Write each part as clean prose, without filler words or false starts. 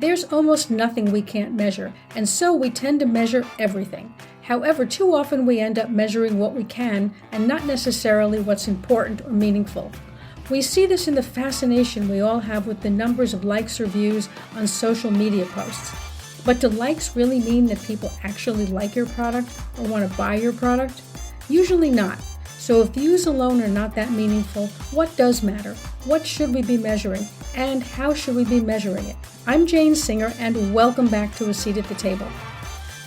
There's almost nothing we can't measure, and so we tend to measure everything. However, too often we end up measuring what we can and not necessarily what's important or meaningful. We see this in the fascination we all have with the numbers of likes or views on social media posts. But do likes really mean that people actually like your product or want to buy your product? Usually not. So if views alone are not that meaningful, what does matter? What should we be measuring? And how should we be measuring it? I'm Jane Singer, and welcome back to A Seat at the Table.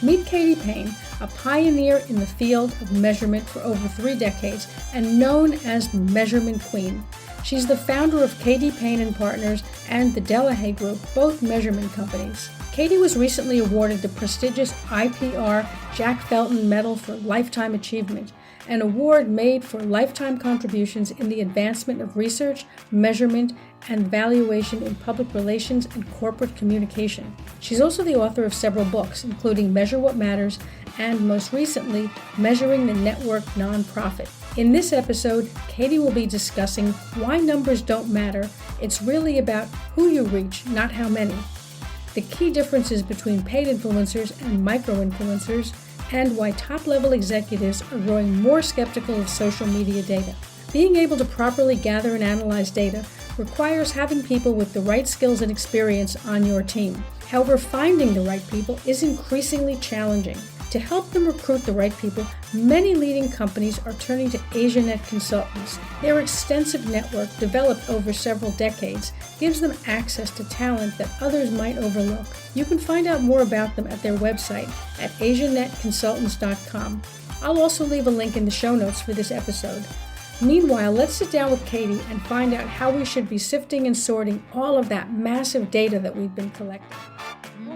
Meet Katie Paine, a pioneer in the field of measurement for over 3 decades and known as the Measurement Queen. She's the founder of KDPaine Partners and the Delahaye Group, both measurement companies. Katie was recently awarded the prestigious IPR Jack Felton Medal for Lifetime Achievement, an award made for lifetime contributions in the advancement of research, measurement, and valuation in public relations and corporate communication. She's also the author of several books, including Measure What Matters and, most recently, Measuring the Network Nonprofit. In this episode, Katie will be discussing why numbers don't matter. It's really about who you reach, not how many. The key differences between paid influencers and micro-influencers, and why top-level executives are growing more skeptical of social media data. Being able to properly gather and analyze data requires having people with the right skills and experience on your team. However, finding the right people is increasingly challenging. To help them recruit the right people, many leading companies are turning to AsiaNet consultants. Their extensive network, developed over several decades, gives them access to talent that others might overlook. You can find out more about them at their website at asianetconsultants.com. I'll also leave a link in the show notes for this episode. Meanwhile, let's sit down with Katie and find out how we should be sifting and sorting all of that massive data that we've been collecting.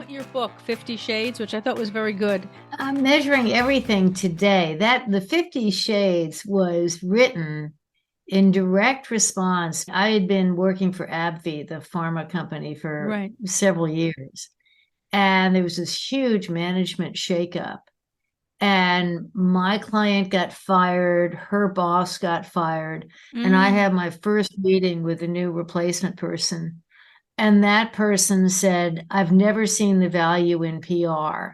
Your book, 50 Shades, which I thought was very good. I'm measuring everything today. The 50 Shades was written in direct response. I had been working for AbbVie, the pharma company, for several years. And there was this huge management shakeup. And my client got fired, her boss got fired, and I had my first meeting with a new replacement person. And that person said, I've never seen the value in PR,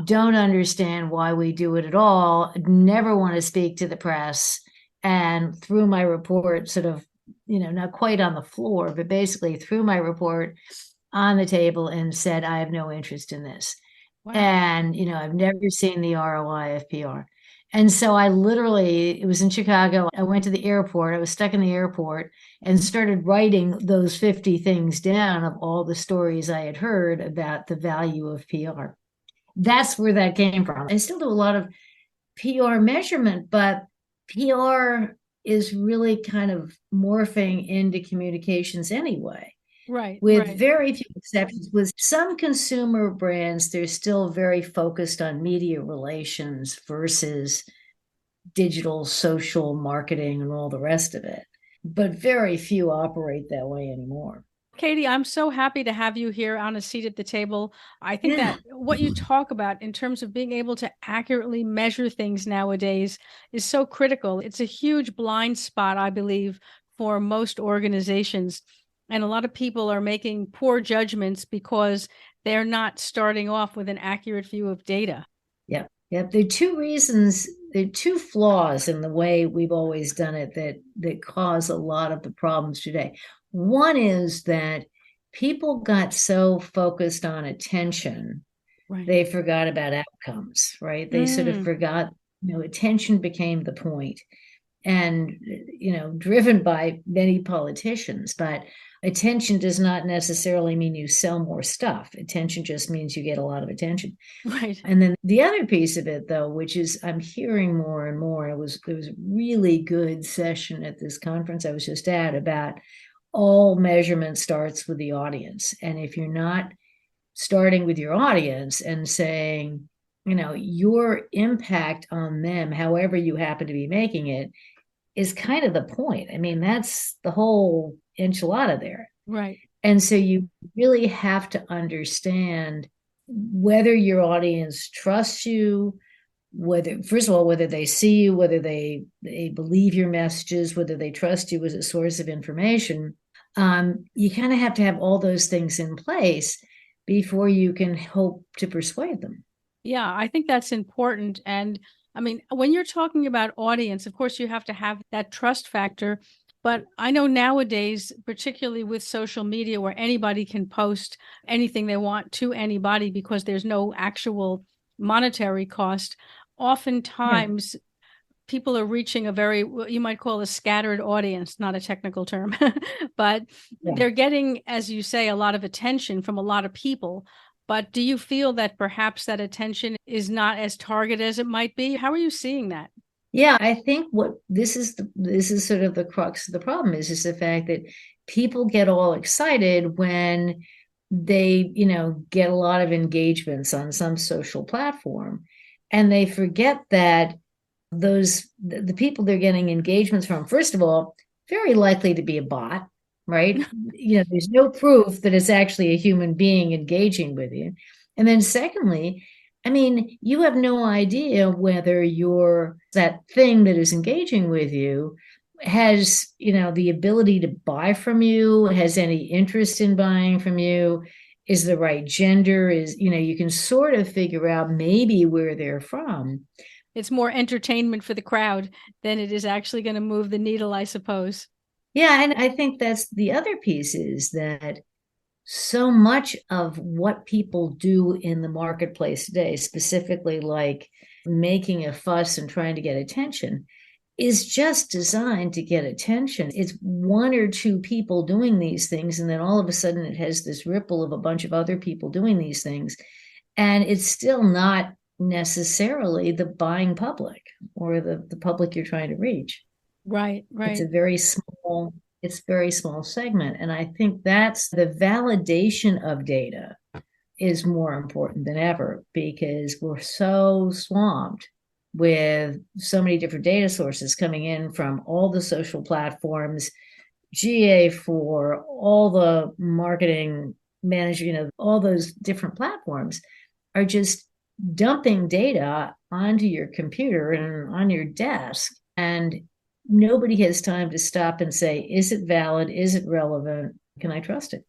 don't understand why we do it at all, never want to speak to the press, and threw my report sort of, not quite on the floor, but basically threw my report on the table and said, I have no interest in this. Wow. And, I've never seen the ROI of PR. And so it was in Chicago. I went to the airport. I was stuck in the airport and started writing those 50 things down of all the stories I had heard about the value of PR. That's where that came from. I still do a lot of PR measurement, but PR is really kind of morphing into communications anyway. Right. With very few exceptions. With some consumer brands, they're still very focused on media relations versus digital social marketing and all the rest of it. But very few operate that way anymore. Katie, I'm so happy to have you here on A Seat at the Table. I think that what you talk about in terms of being able to accurately measure things nowadays is so critical. It's a huge blind spot, I believe, for most organizations. And a lot of people are making poor judgments because they're not starting off with an accurate view of data. Yeah. There are two reasons, there are two flaws in the way we've always done it that cause a lot of the problems today. One is that people got so focused on attention, they forgot about outcomes, right? They sort of forgot, attention became the point. And, driven by many politicians, but attention does not necessarily mean you sell more stuff. Attention just means you get a lot of attention. Right. And then the other piece of it, though, which is I'm hearing more and more, there was a really good session at this conference I was just at about all measurement starts with the audience. And if you're not starting with your audience and saying, your impact on them, however you happen to be making it, is kind of the point. I mean, that's the whole enchilada there. Right. And so you really have to understand whether your audience trusts you, first of all, whether they see you, whether they believe your messages, whether they trust you as a source of information. You kind of have to have all those things in place before you can hope to persuade them. Yeah, I think that's important. And I mean, when you're talking about audience, of course, you have to have that trust factor. But I know nowadays, particularly with social media, where anybody can post anything they want to anybody because there's no actual monetary cost, oftentimes people are reaching a very, what you might call a scattered audience, not a technical term, but they're getting, as you say, a lot of attention from a lot of people. But do you feel that perhaps that attention is not as targeted as it might be? How are you seeing that? Yeah, I think what this is sort of the crux of the problem is the fact that people get all excited when they, get a lot of engagements on some social platform, and they forget that the people they're getting engagements from, first of all, very likely to be a bot, right? There's no proof that it's actually a human being engaging with you. And then secondly, I mean, you have no idea whether that thing that is engaging with you has, the ability to buy from you, has any interest in buying from you, is the right gender, you can sort of figure out maybe where they're from. It's more entertainment for the crowd than it is actually going to move the needle, I suppose. Yeah, and I think that's the other piece, is that so much of what people do in the marketplace today, specifically like making a fuss and trying to get attention, is just designed to get attention. It's one or two people doing these things, and then all of a sudden it has this ripple of a bunch of other people doing these things. And it's still not necessarily the buying public or the public you're trying to reach. Right. It's very small segment. And I think that's the validation of data is more important than ever, because we're so swamped with so many different data sources coming in from all the social platforms, GA4, all the marketing manager, all those different platforms are just dumping data onto your computer and on your desk. And nobody has time to stop and say, is it valid? Is it relevant? Can I trust it?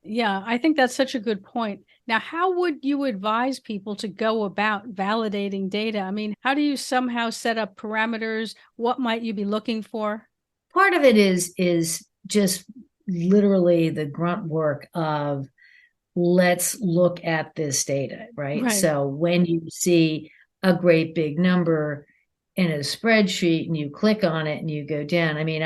Yeah, I think that's such a good point. Now, how would you advise people to go about validating data? I mean, how do you somehow set up parameters? What might you be looking for? Part of it is just literally the grunt work of, let's look at this data, right? So when you see a great big number in a spreadsheet and you click on it and you go down, I mean,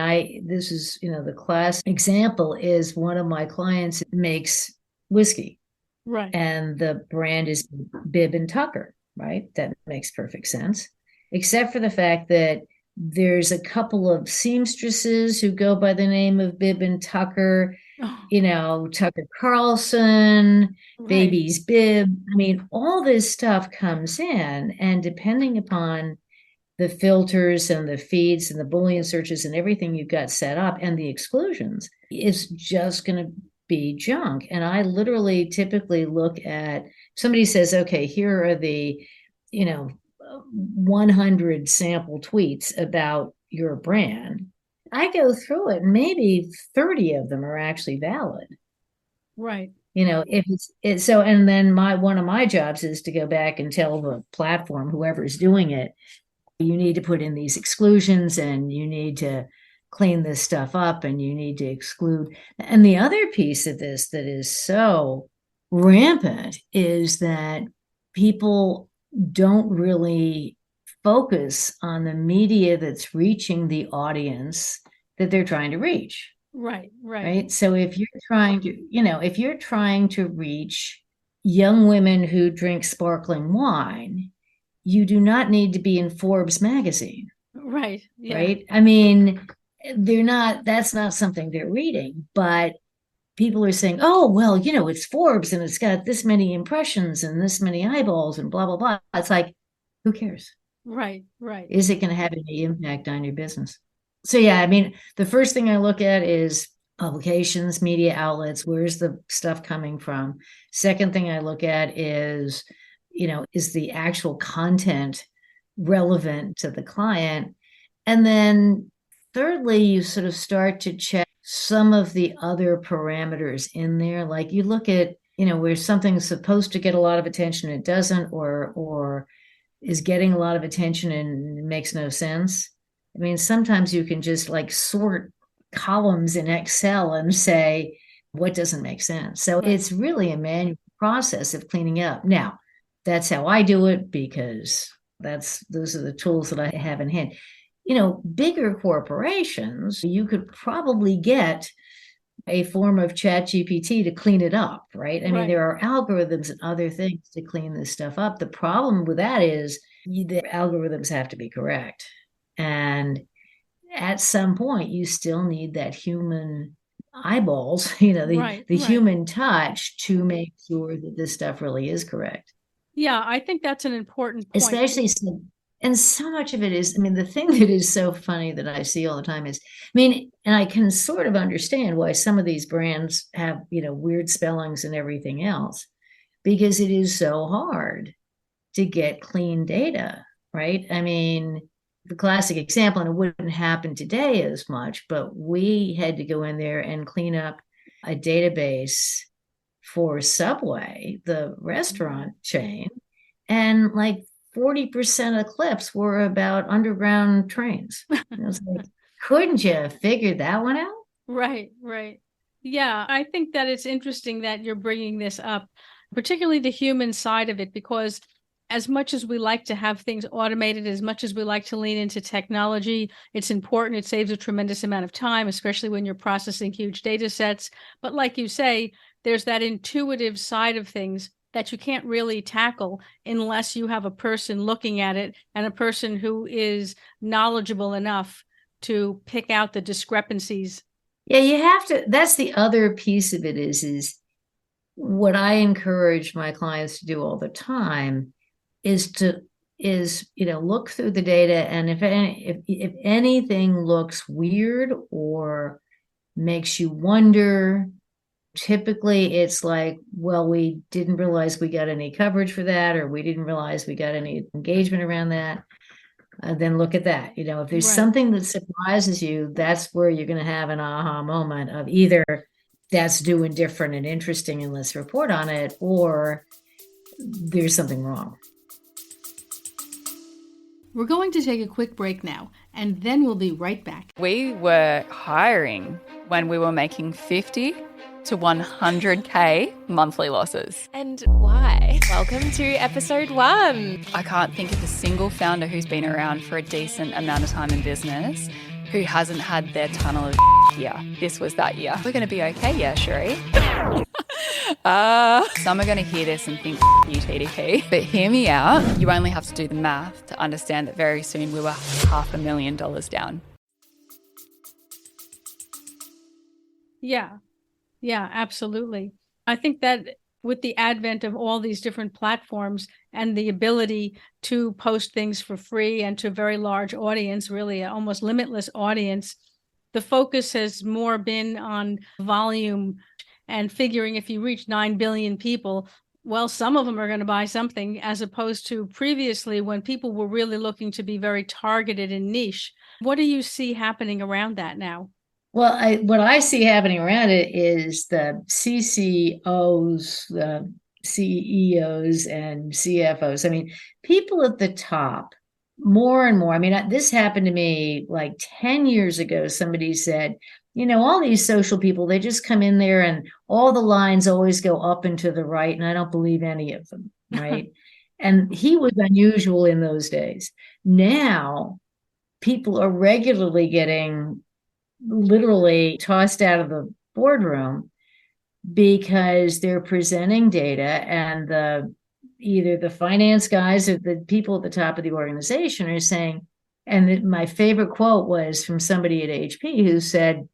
this is, the class example is one of my clients makes whiskey. Right. And the brand is Bibb and Tucker, right? That makes perfect sense, except for the fact that there's a couple of seamstresses who go by the name of Bibb and Tucker, Tucker Carlson, Baby's Bib. I mean, all this stuff comes in, and depending upon the filters and the feeds and the Boolean searches and everything you've got set up and the exclusions, it's just going to be junk. And I literally typically look at, somebody says, okay, here are the, 100 sample tweets about your brand. I go through it, and maybe 30 of them are actually valid. Right. If it's so, and then one of my jobs is to go back and tell the platform, whoever's doing it, you need to put in these exclusions and you need to clean this stuff up and you need to exclude. And the other piece of this that is so rampant is that people don't really focus on the media that's reaching the audience that they're trying to reach. Right. So if you're trying to reach young women who drink sparkling wine, you do not need to be in Forbes magazine. Right. Yeah. Right. I mean, that's not something they're reading, but people are saying, oh, well, it's Forbes and it's got this many impressions and this many eyeballs and blah, blah, blah. It's like, who cares? Right. Is it going to have any impact on your business? So, yeah, I mean, the first thing I look at is publications, media outlets. Where's the stuff coming from? Second thing I look at is, is the actual content relevant to the client? And then thirdly, you sort of start to check some of the other parameters in there. Like you look at, where something's supposed to get a lot of attention, it doesn't, or is getting a lot of attention and it makes no sense. I mean, sometimes you can just like sort columns in Excel and say, what doesn't make sense? So it's really a manual process of cleaning up. Now, that's how I do it because those are the tools that I have in hand. Bigger corporations, you could probably get a form of ChatGPT to clean it up, right? I mean, there are algorithms and other things to clean this stuff up. The problem with that is the algorithms have to be correct. And at some point, you still need that human eyeballs, the human touch to make sure that this stuff really is correct. Yeah, I think that's an important point. Especially and so much of it is, the thing that is so funny that I see all the time is, and I can sort of understand why some of these brands have, weird spellings and everything else, because it is so hard to get clean data, right? The classic example, and it wouldn't happen today as much, but we had to go in there and clean up a database for Subway, the restaurant chain, and like 40% of clips were about underground trains. I was like, couldn't you have figured that one out? Right. Yeah, I think that it's interesting that you're bringing this up, particularly the human side of it, because as much as we like to have things automated, as much as we like to lean into technology, it's important. It saves a tremendous amount of time, especially when you're processing huge data sets. But like you say, there's that intuitive side of things that you can't really tackle unless you have a person looking at it and a person who is knowledgeable enough to pick out the discrepancies. Yeah, you have to. That's the other piece of it is what I encourage my clients to do all the time is look through the data, and if anything looks weird or makes you wonder, typically it's like, well, we didn't realize we got any coverage for that, or we didn't realize we got any engagement around that. Then look at that. If there's something that surprises you, that's where you're going to have an aha moment of either that's doing different and interesting and let's report on it, or there's something wrong. We're going to take a quick break now, and then we'll be right back. We were hiring when we were making 50 to 100K monthly losses. And why? Welcome to episode 1. I can't think of a single founder who's been around for a decent amount of time in business who hasn't had their tunnel of year. This was that year. We're going to be okay, yeah, Sheree. Some are going to hear this and think, you TDP. But hear me out. You only have to do the math to understand that very soon we were $500,000 down. Yeah, absolutely. I think that with the advent of all these different platforms and the ability to post things for free and to a very large audience, really an almost limitless audience, the focus has more been on volume and figuring if you reach 9 billion people, well, some of them are going to buy something, as opposed to previously when people were really looking to be very targeted and niche. What do you see happening around that now? Well, what I see happening around it is the CCOs, the CEOs, and CFOs. People at the top, more and more. This happened to me like 10 years ago. Somebody said, all these social people, they just come in there and all the lines always go up and to the right, and I don't believe any of them, right? And he was unusual in those days. Now, people are regularly getting literally tossed out of the boardroom because they're presenting data, and either the finance guys or the people at the top of the organization are saying, and my favorite quote was from somebody at HP who said,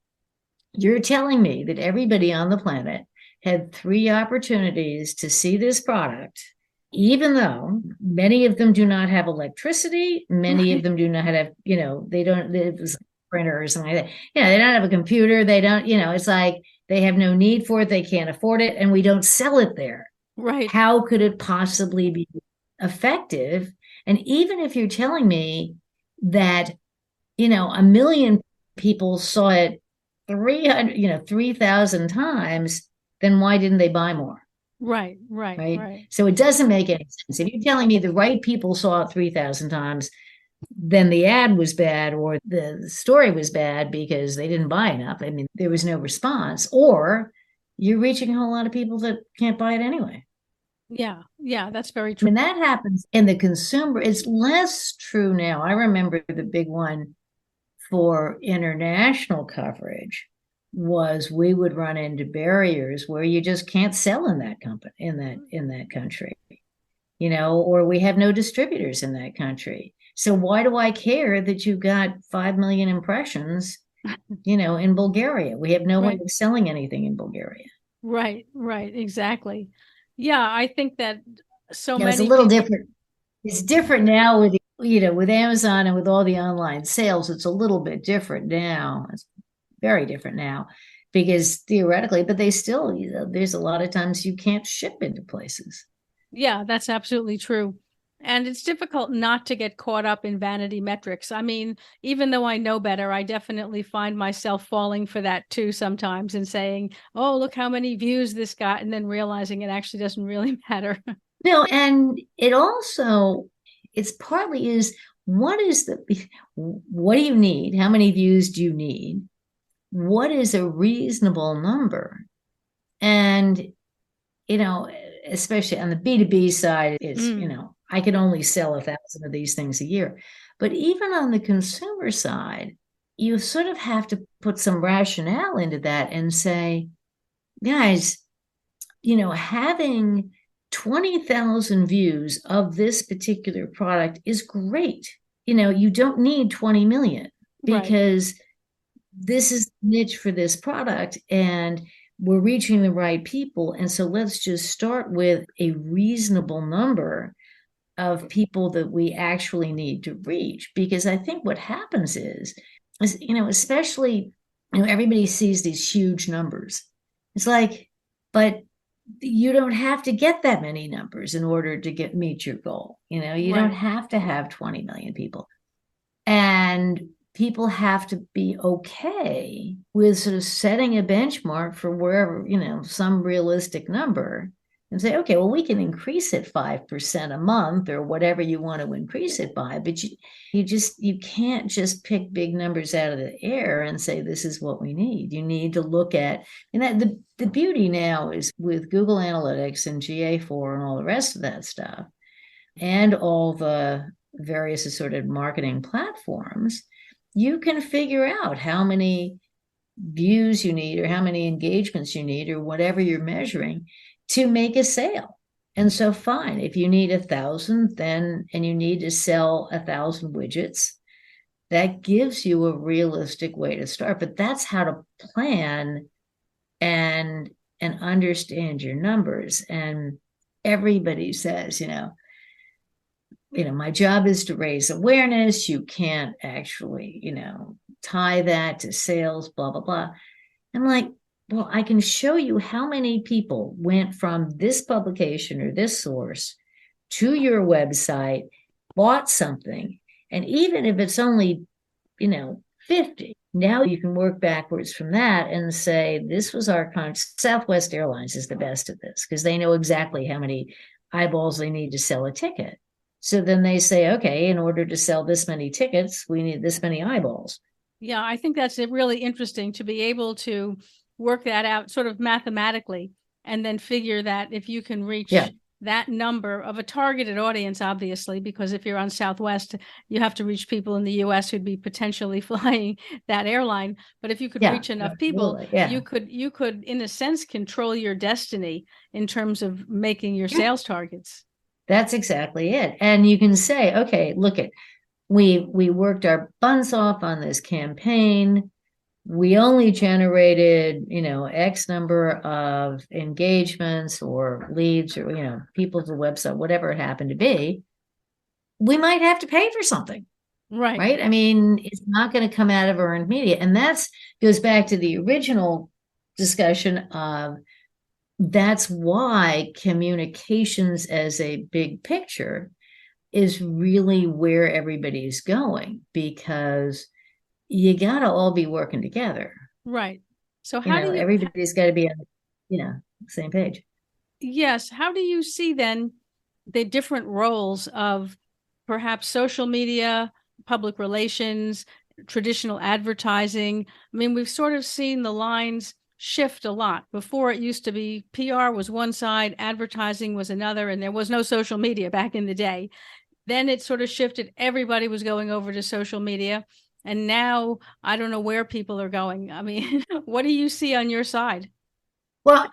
"You're telling me that everybody on the planet had 3 opportunities to see this product, even though many of them do not have electricity, many of them do not have, they don't, it was printer or something like that. They don't have a computer. They don't, it's like they have no need for it. They can't afford it. And we don't sell it there. Right. How could it possibly be effective? And even if you're telling me that, 1 million people saw it 3,000 times, then why didn't they buy more? Right. So it doesn't make any sense. If you're telling me the right people saw it 3,000 times, then the ad was bad or the story was bad because they didn't buy enough. I mean, there was no response, or you're reaching a whole lot of people that can't buy it anyway. Yeah, that's very true. I mean, that happens in the consumer. It's less true now. I remember the big one for international coverage was we would run into barriers where you just can't sell in that company, in that country, or we have no distributors in that country. So why do I care that you got 5 million impressions, in Bulgaria? We have no way of selling anything in Bulgaria. Right, exactly. Yeah, I think that many it's a little different. It's different now with, with Amazon and with all the online sales. It's a little bit different now. It's very different now because theoretically, but they still, there's a lot of times you can't ship into places. Yeah, that's absolutely true. And it's difficult not to get caught up in vanity metrics. I mean, even though I know better, I definitely find myself falling for that too sometimes and saying, oh, look how many views this got, and then realizing it actually doesn't really matter. No, and it also, it's partly is, what do you need? How many views do you need? What is a reasonable number? And, especially on the B2B side, it's, I can only sell 1,000 of these things a year. But even on the consumer side, you sort of have to put some rationale into that and say, guys, having 20,000 views of this particular product is great. You don't need 20 million because this is niche for this product and we're reaching the right people. And so let's just start with a reasonable number of people that we actually need to reach. Because I think what happens is especially, everybody sees these huge numbers. It's like, but you don't have to get that many numbers in order to meet your goal. You don't have to have 20 million people. And people have to be okay with sort of setting a benchmark for wherever, some realistic number and say, okay, well, we can increase it 5% a month or whatever you want to increase it by, but you can't just pick big numbers out of the air and say, this is what we need. You need to look at, and that the beauty now is with Google Analytics and GA4 and all the rest of that stuff, and all the various assorted marketing platforms, you can figure out how many views you need or how many engagements you need or whatever you're measuring to make a sale. And so fine, if you need 1,000 and you need to sell 1,000 widgets, that gives you a realistic way to start. But that's how to plan and understand your numbers. And everybody says, my job is to raise awareness. You can't actually, tie that to sales, blah, blah, blah. I'm like, well, I can show you how many people went from this publication or this source to your website, bought something. And even if it's only, 50, now you can work backwards from that and say, this was our Southwest Airlines is the best at this because they know exactly how many eyeballs they need to sell a ticket. So then they say, okay, in order to sell this many tickets, we need this many eyeballs. Yeah, I think that's really interesting to be able to work that out sort of mathematically and then figure that if you can reach that number of a targeted audience, obviously, because if you're on Southwest, you have to reach people in the US who'd be potentially flying that airline. But if you could reach enough people, you could, in a sense, control your destiny in terms of making your sales targets. That's exactly it. And you can say, okay, look at, we worked our buns off on this campaign. We only generated, X number of engagements or leads or, people to the website, whatever it happened to be. We might have to pay for something. Right. I mean, it's not going to come out of earned media. And that goes back to the original discussion of that's why communications as a big picture is really where everybody's going, because you got to all be working together. Right. So how do you... Everybody's got to be on, the same page. Yes. How do you see then the different roles of perhaps social media, public relations, traditional advertising? I mean, we've sort of seen the lines shift a lot. Before, it used to be PR was one side, advertising was another, and there was no social media back in the day. Then it sort of shifted. Everybody was going over to social media. And now I don't know where people are going. I mean, what do you see on your side? Well,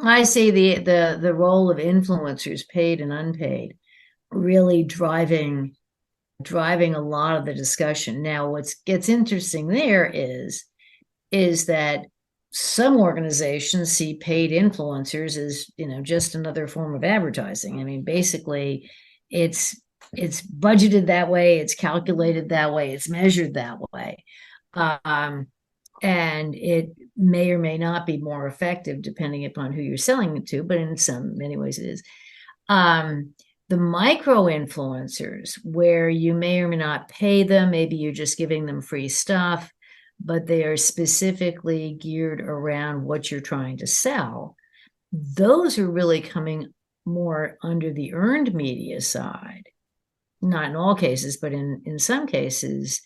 I see the role of influencers, paid and unpaid, really driving a lot of the discussion. Now, what gets interesting there is that some organizations see paid influencers as, just another form of advertising. I mean, basically, it's budgeted that way, it's calculated that way, it's measured that way. And it may or may not be more effective depending upon who you're selling it to, but in many ways it is. The micro influencers, where you may or may not pay them, maybe you're just giving them free stuff, but they are specifically geared around what you're trying to sell. Those are really coming more under the earned media side. Not in all cases, but in some cases.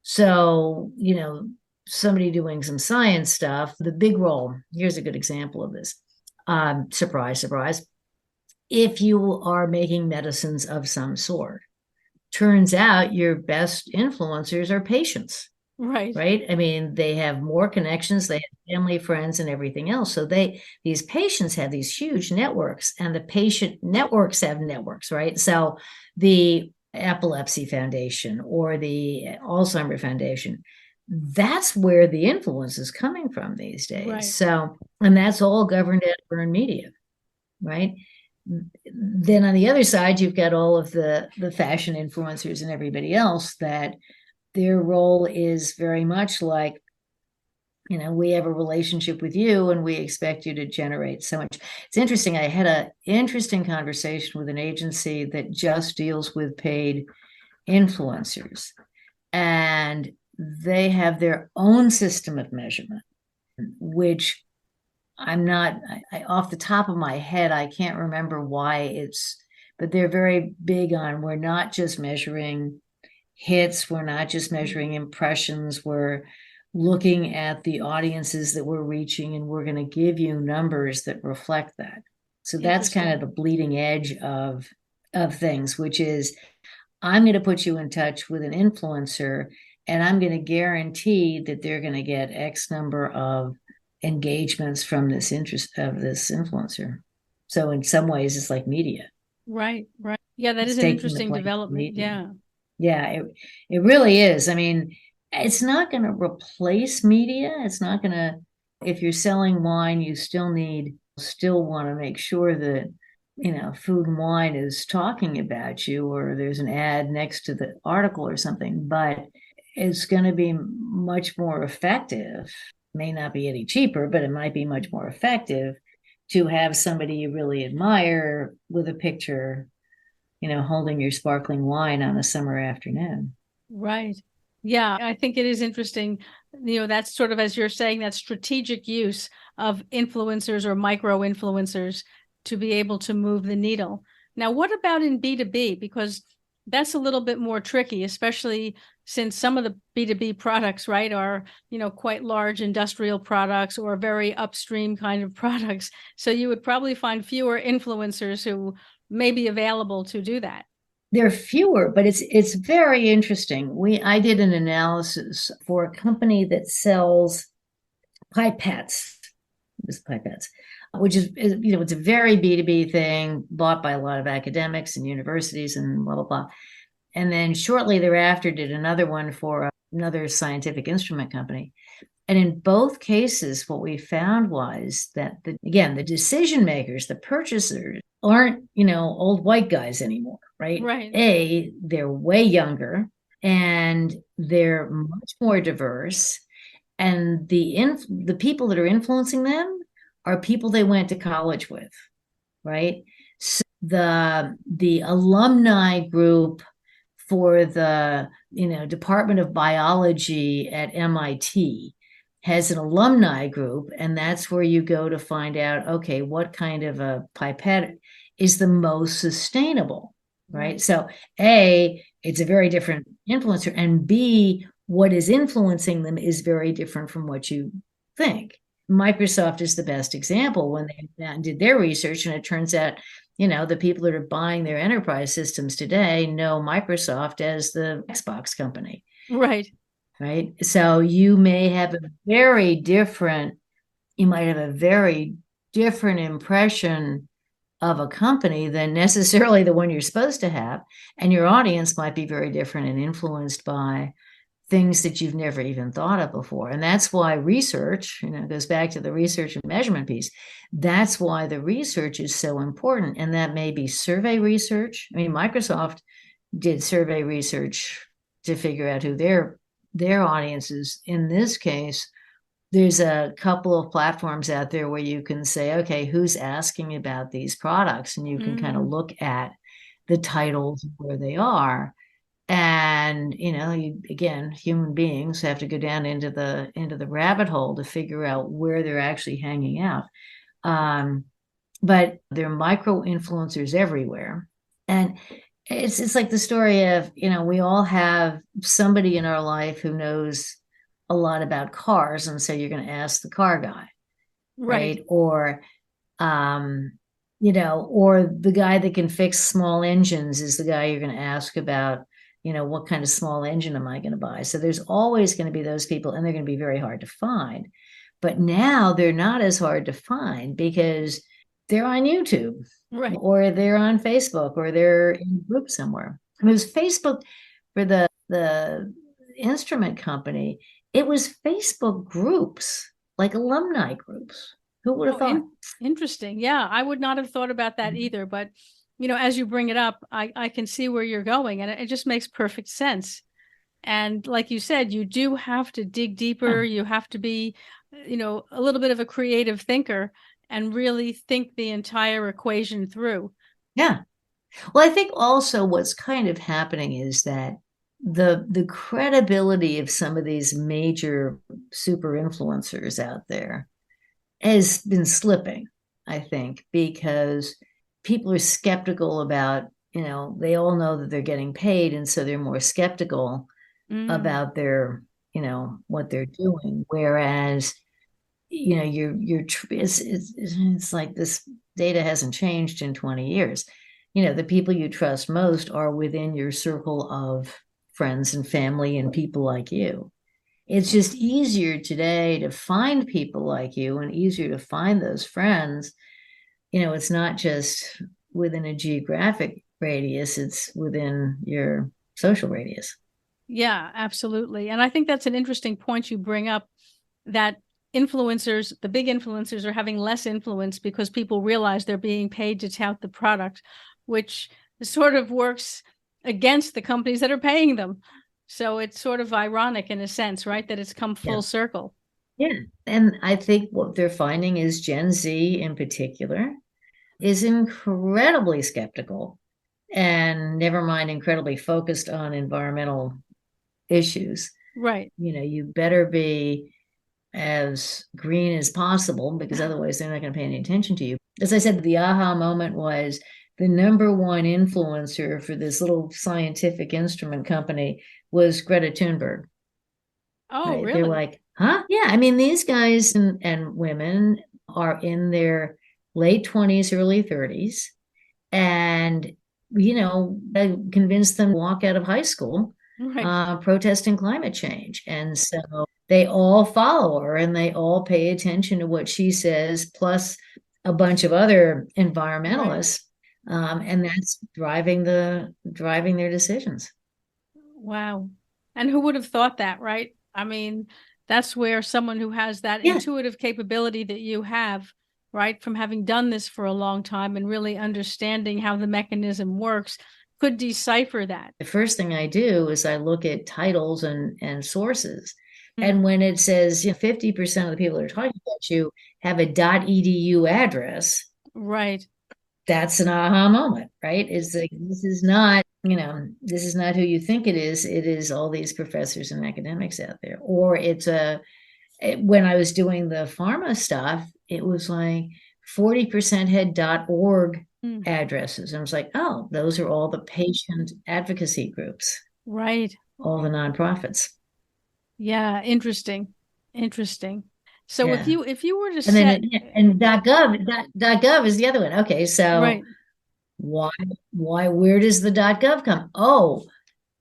So, somebody doing some science stuff, the big role, here's a good example of this. Surprise, surprise. If you are making medicines of some sort, turns out your best influencers are patients. Right. I mean, they have more connections, they have family, friends, and everything else. So these patients have these huge networks, and the patient networks have networks, right? So the Epilepsy Foundation or the Alzheimer Foundation, that's where the influence is coming from these days. Right. So, and that's all governed at earned media, right? Then on the other side, you've got all of the fashion influencers and everybody else that their role is very much like, we have a relationship with you and we expect you to generate so much. It's interesting. I had an interesting conversation with an agency that just deals with paid influencers, and they have their own system of measurement, which off the top of my head, I can't remember why but they're very big on, we're not just measuring hits, we're not just measuring impressions, we're looking at the audiences that we're reaching, and we're going to give you numbers that reflect that. So that's kind of the bleeding edge of things, which is, I'm going to put you in touch with an influencer, and I'm going to guarantee that they're going to get X number of engagements from this influencer. So in some ways, it's like media. Right. Yeah, that is an interesting development. Yeah, it really is. I mean, it's not going to replace media. It's not going to, if you're selling wine, you still want to make sure that, Food and Wine is talking about you, or there's an ad next to the article or something, but it's going to be much more effective. May not be any cheaper, but it might be much more effective to have somebody you really admire with a picture, holding your sparkling wine on a summer afternoon. Right. Yeah, I think it is interesting. That's sort of, as you're saying, that strategic use of influencers or micro influencers to be able to move the needle. Now, what about in B2B? Because that's a little bit more tricky, especially since some of the B2B products, right, are, quite large industrial products or very upstream kind of products. So you would probably find fewer influencers who may be available to do that. There are fewer, but it's very interesting. I did an analysis for a company that sells pipettes, which is, it's a very B2B thing, bought by a lot of academics and universities and blah, blah, blah. And then shortly thereafter did another one for another scientific instrument company. And in both cases, what we found was that, the decision makers, the purchasers, aren't, old white guys anymore, right? Right. They're way younger, and they're much more diverse. And the people that are influencing them are people they went to college with, right? So the alumni group for the Department of Biology at MIT has an alumni group, and that's where you go to find out, okay, what kind of a pipette is the most sustainable, right? So A, it's a very different influencer, and B, what is influencing them is very different from what you think. Microsoft is the best example when they did their research, and it turns out, the people that are buying their enterprise systems today know Microsoft as the Xbox company. Right. Right. So you might have a very different impression of a company than necessarily the one you're supposed to have. And your audience might be very different and influenced by things that you've never even thought of before. And that's why research, goes back to the research and measurement piece. That's why the research is so important. And that may be survey research. I mean, Microsoft did survey research to figure out who their audiences. In this case, there's a couple of platforms out there where you can say, okay, who's asking about these products? And you can kind of look at the titles where they are. And, again, human beings have to go down into the rabbit hole to figure out where they're actually hanging out. But there are micro influencers everywhere. And it's like the story of, we all have somebody in our life who knows a lot about cars. And so you're going to ask the car guy. Right. Or, or the guy that can fix small engines is the guy you're going to ask about, what kind of small engine am I going to buy? So there's always going to be those people, and they're going to be very hard to find. But now they're not as hard to find because they're on YouTube. Right. Or they're on Facebook, or they're in a group somewhere. I mean, it was Facebook for the instrument company. It was Facebook groups, like alumni groups. Who would have thought? Interesting. Yeah, I would not have thought about that either. But, as you bring it up, I can see where you're going, and it just makes perfect sense. And like you said, you do have to dig deeper. Yeah. You have to be, a little bit of a creative thinker and really think the entire equation through. Yeah. Well, I think also what's kind of happening is that the credibility of some of these major super influencers out there has been slipping, I think, because people are skeptical about, they all know that they're getting paid, and so they're more skeptical about their, what they're doing. Whereas, it's like this data hasn't changed in 20 years. The people you trust most are within your circle of friends and family and people like you. It's just easier today to find people like you and easier to find those friends. It's not just within a geographic radius, it's within your social radius. Yeah, absolutely. And I think that's an interesting point you bring up, that influencers, the big influencers, are having less influence because people realize they're being paid to tout the product, which sort of works against the companies that are paying them. So it's sort of ironic in a sense, right? That it's come full circle. Yeah. And I think what they're finding is Gen Z in particular is incredibly skeptical, and never mind incredibly focused on environmental issues. Right. You better be as green as possible, because otherwise they're not going to pay any attention to you. As I said, the aha moment was the number one influencer for this little scientific instrument company was Greta Thunberg. Oh, right? Really? They're like, huh? Yeah. I mean, these guys and women are in their late 20s, early 30s. And, convinced them to walk out of high school, right, protesting climate change. And so they all follow her and they all pay attention to what she says, plus a bunch of other environmentalists. Right. And that's driving their decisions. Wow. And who would have thought that, right? I mean, that's where someone who has that intuitive capability that you have, right, from having done this for a long time and really understanding how the mechanism works, could decipher that. The first thing I do is I look at titles and sources. Mm-hmm. And when it says 50% of the people that are talking about you have a .edu address, right, that's an aha moment, right? It's like, this is not who you think it is. It is all these professors and academics out there. Or it's a when I was doing the pharma stuff, it was like 40% had .org addresses. And I was like, oh, those are all the patient advocacy groups. Right. All the nonprofits. Yeah, interesting. So Yeah. if you were to and set then and .gov is the other one. Okay, so right. why where does the .gov come? Oh,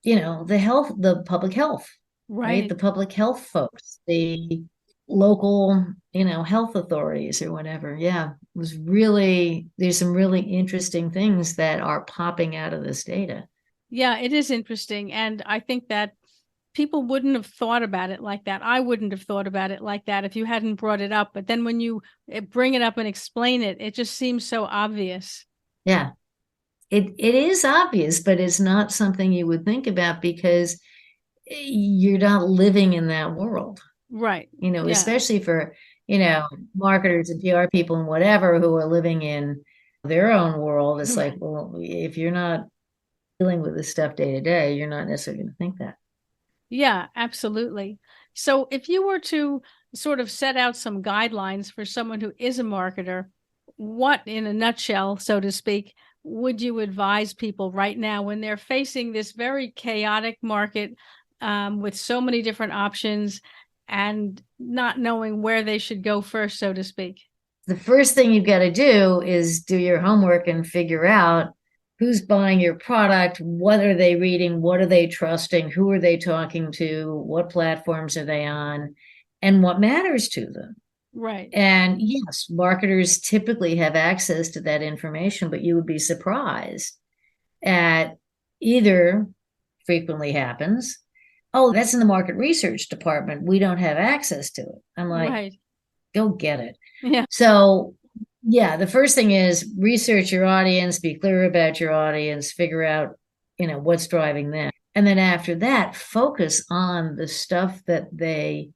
the public health, right? The public health folks, the local, health authorities or whatever. Yeah, it was really, there's some really interesting things that are popping out of this data. Yeah, it is interesting. And I think that people wouldn't have thought about it like that. I wouldn't have thought about it like that if you hadn't brought it up. But then when you bring it up and explain it, it just seems so obvious. Yeah, it is obvious, but it's not something you would think about because you're not living in that world. Right. Especially for, marketers and PR people and whatever who are living in their own world. It's like, well, if you're not dealing with this stuff day to day, you're not necessarily going to think that. Yeah, absolutely. So if you were to sort of set out some guidelines for someone who is a marketer, what, in a nutshell, so to speak, would you advise people right now when they're facing this very chaotic market with so many different options and not knowing where they should go first, so to speak? The first thing you've got to do is do your homework and figure out who's buying your product, what are they reading, what are they trusting, who are they talking to, what platforms are they on, and what matters to them. Right. And yes, marketers typically have access to that information, but you would be surprised at either frequently happens, oh, that's in the market research department, we don't have access to it. I'm like, right. Go get it. Yeah. So yeah, the first thing is research your audience, be clear about your audience, figure out, what's driving them. And then after that, focus on the stuff that they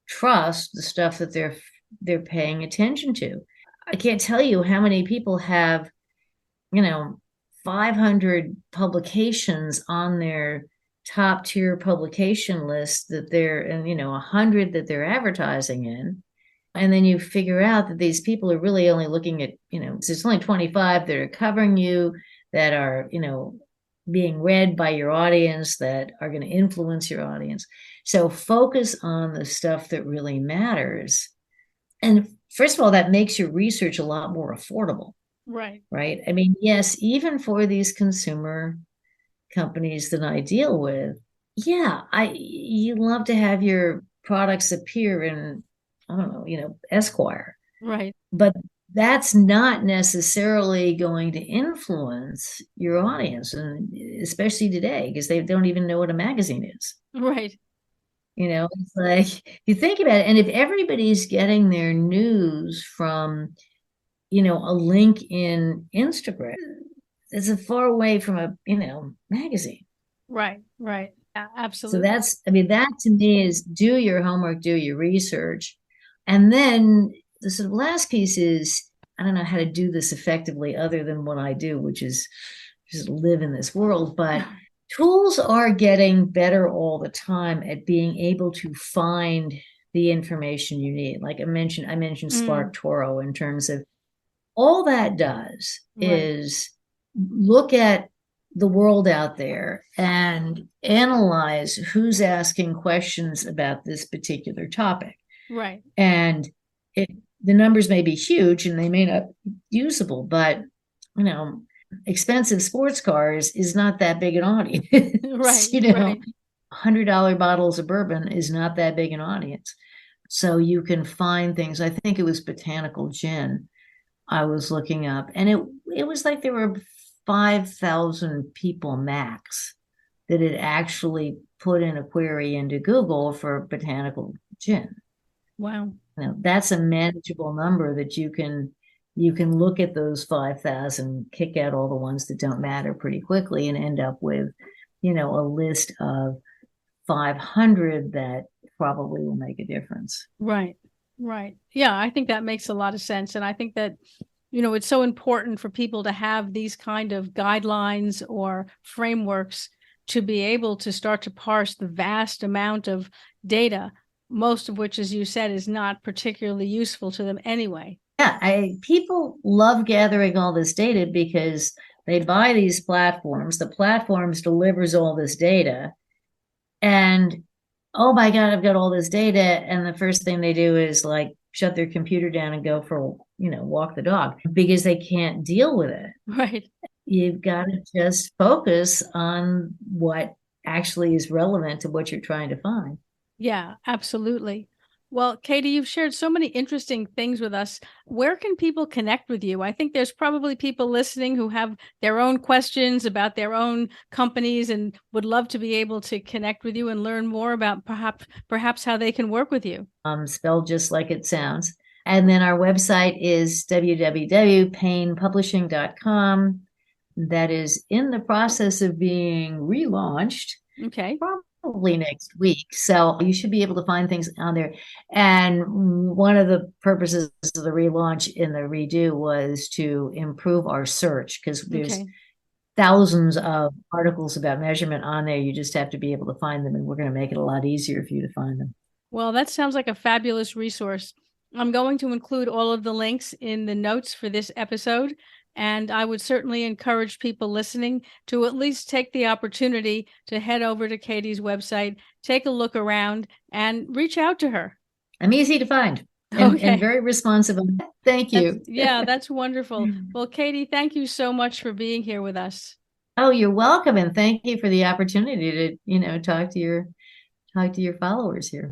trust, the stuff that they're paying attention to. I can't tell you how many people have, 500 publications on their top tier publication list that they're, and 100 that they're advertising in. And then you figure out that these people are really only looking at, there's only 25 that are covering you, that are, being read by your audience, that are going to influence your audience. So focus on the stuff that really matters. And first of all, that makes your research a lot more affordable. Right. Right. I mean, yes, even for these consumer companies that I deal with, yeah, you love to have your products appear in, I don't know, Esquire. Right. But that's not necessarily going to influence your audience, and especially today, because they don't even know what a magazine is. Right. It's like, you think about it, and if everybody's getting their news from, a link in Instagram, it's a far away from a, magazine. Right. Right. Yeah, absolutely. So that to me is do your homework, do your research. And then the sort of last piece is, I don't know how to do this effectively other than what I do, which is just live in this world. But tools are getting better all the time at being able to find the information you need. Like I mentioned SparkToro in terms of all that does is look at the world out there and analyze who's asking questions about this particular topic. Right. And the numbers may be huge and they may not be usable, but, expensive sports cars is not that big an audience. Right. $100 bottles of bourbon is not that big an audience. So you can find things. I think it was Botanical Gin I was looking up, and it was like there were 5,000 people max that had actually put in a query into Google for Botanical Gin. Wow. That's a manageable number that you can look at those 5,000, kick out all the ones that don't matter pretty quickly, and end up with, a list of 500 that probably will make a difference. Right. Right. Yeah, I think that makes a lot of sense. And I think that, it's so important for people to have these kind of guidelines or frameworks to be able to start to parse the vast amount of data most of which, as you said, is not particularly useful to them anyway. Yeah, people love gathering all this data because they buy these platforms. The platforms delivers all this data, and oh my God, I've got all this data. And the first thing they do is like shut their computer down and go for, walk the dog because they can't deal with it. Right. You've got to just focus on what actually is relevant to what you're trying to find. Yeah, absolutely. Well, Katie, you've shared so many interesting things with us. Where can people connect with you? I think there's probably people listening who have their own questions about their own companies and would love to be able to connect with you and learn more about perhaps how they can work with you. Spelled just like it sounds. And then our website is www.painepublishing.com. That is in the process of being relaunched. Okay. Probably next week. So you should be able to find things on there. And one of the purposes of the relaunch in the redo was to improve our search because there's thousands of articles about measurement on there. You just have to be able to find them, and we're going to make it a lot easier for you to find them. Well, that sounds like a fabulous resource. I'm going to include all of the links in the notes for this episode. And I would certainly encourage people listening to at least take the opportunity to head over to Katie's website, take a look around, and reach out to her. I'm easy to find and very responsive. Thank you. That's wonderful. Well, Katie, thank you so much for being here with us. Oh, you're welcome. And thank you for the opportunity to, talk to your followers here.